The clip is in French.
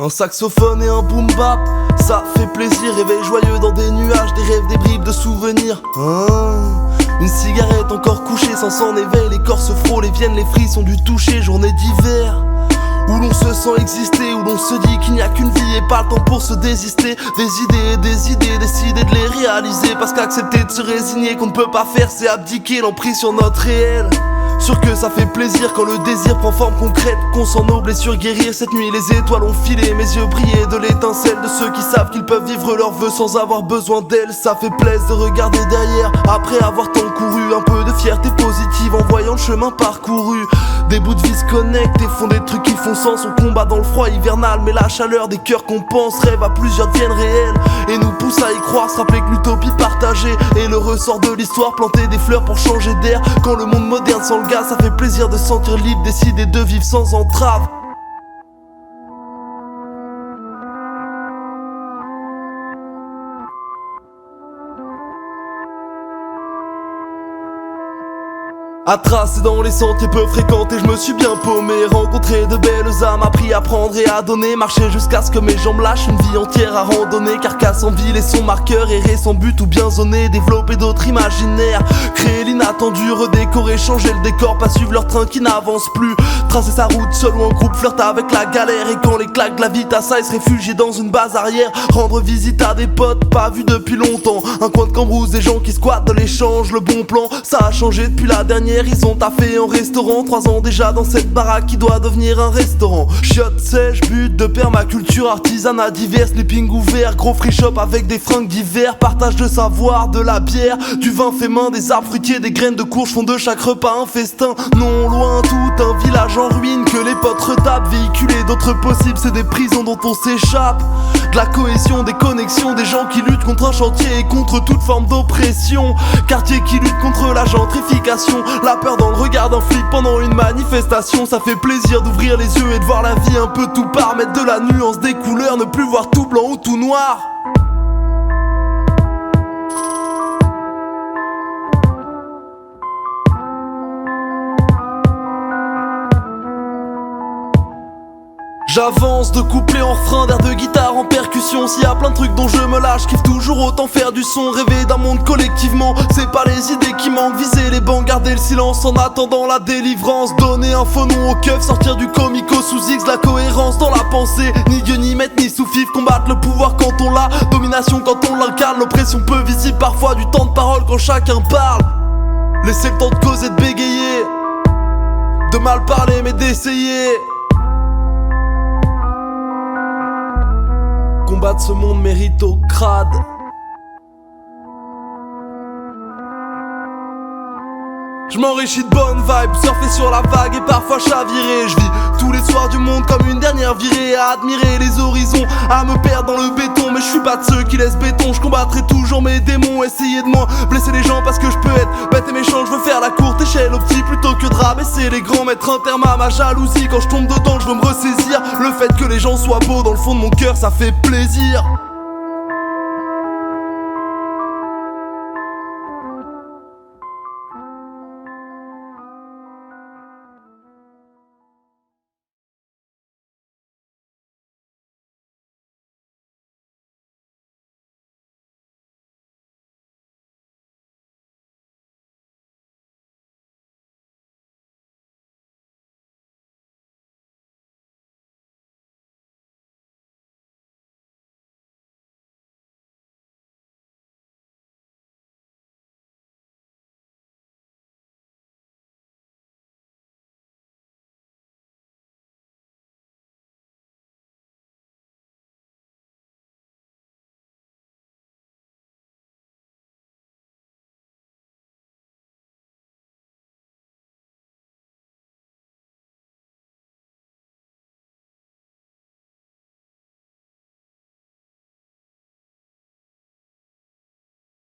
Un saxophone et un boom bap, ça fait plaisir. Réveil joyeux dans des nuages, des rêves, des bribes de souvenirs. Une cigarette encore couchée sans s'en éveil. Les corps se frôlent et viennent les frissons du toucher. Journée d'hiver où l'on se sent exister, où l'on se dit qu'il n'y a qu'une vie et pas le temps pour se désister. Des idées, décider de les réaliser. Parce qu'accepter de se résigner qu'on ne peut pas faire, c'est abdiquer l'emprise sur notre réel. Sûr que ça fait plaisir quand le désir prend forme concrète, qu'on sent nos blessures guérir. Cette nuit les étoiles ont filé, mes yeux brillaient de l'étincelle de ceux qui savent qu'ils peuvent vivre leurs vœux sans avoir besoin d'elles. Ça fait plaisir de regarder derrière, après avoir tant couru. Un peu de fierté positive en voyant le chemin parcouru. Des bouts de vie se connectent et font des trucs qui font sens. On combat dans le froid hivernal, mais la chaleur des cœurs qu'on pense, rêve à plusieurs deviennent réels et nous pousse à y croire. Se rappeler que l'utopie partagée est le ressort de l'histoire. Planter des fleurs pour changer d'air quand le monde moderne sent le gaz. Ça fait plaisir de se sentir libre, décider de vivre sans entrave. À tracer dans les sentiers peu fréquentés, je me suis bien paumé. Rencontré de belles âmes, appris à prendre et à donner. Marcher jusqu'à ce que mes jambes lâchent, une vie entière à randonner. Carcasse en ville et son marqueur, errer sans but ou bien zoner. Développer d'autres imaginaires, créer l'inattendu, redécorer, changer le décor. Pas suivre leur train qui n'avance plus. Tracer sa route seul ou en groupe, flirter avec la galère. Et quand les claques de la vie t'assaillent, se réfugier dans une base arrière. Rendre visite à des potes pas vus depuis longtemps. Un coin de Cambrousse, des gens qui squattent de l'échange. Le bon plan, ça a changé depuis la dernière. Ils ont taffé en restaurant, 3 ans déjà dans cette baraque qui doit devenir un restaurant. Chiottes sèches, but de permaculture, artisanat divers, sleeping ouvert, gros free shop avec des fringues d'hiver. Partage de savoir, de la bière, du vin fait main, des arbres fruitiers, des graines de courge font de chaque repas un festin. Non loin tout un village en ruine que les potes retapent. Véhiculer d'autres possibles, c'est des prisons dont on s'échappe. De la cohésion, des connexions, des gens qui luttent contre un chantier et contre toute forme d'oppression. Quartier qui lutte contre la gentrification. La peur dans le regard d'un flic pendant une manifestation. Ça fait plaisir d'ouvrir les yeux et de voir la vie un peu tout part. Mettre de la nuance, des couleurs, ne plus voir tout blanc ou tout noir. J'avance de couplet en refrain, d'air de guitare en percussion. S'il y a plein de trucs dont je me lâche, kiffe toujours autant faire du son. Rêver d'un monde collectivement, c'est pas les idées qui manquent. Viser les bancs, garder le silence en attendant la délivrance. Donner un faux nom au keuf, sortir du comico sous X. La cohérence dans la pensée, ni Dieu ni maître ni sous-fif. Combattre le pouvoir quand on l'a, domination quand on l'incarne. L'oppression peu visible parfois, du temps de parole quand chacun parle. Laisser le temps de causer, de bégayer, de mal parler mais d'essayer. Combattre ce monde méritocrate. Je m'enrichis de bonnes vibes, surfer sur la vague et parfois chavirer. Je vis tous les soirs du monde comme une dernière virée. À admirer les horizons, à me perdre dans le béton. Mais je suis pas de ceux qui laissent béton. Je combattrai toujours mes démons. Essayer de moins blesser les gens parce que je peux être bête et méchant. Je veux faire la courte échelle aux petits plutôt que de rabaisser les grands. Mettre un terme à ma jalousie. Quand je tombe dedans je veux me ressaisir. Le fait que les gens soient beaux dans le fond de mon cœur ça fait plaisir.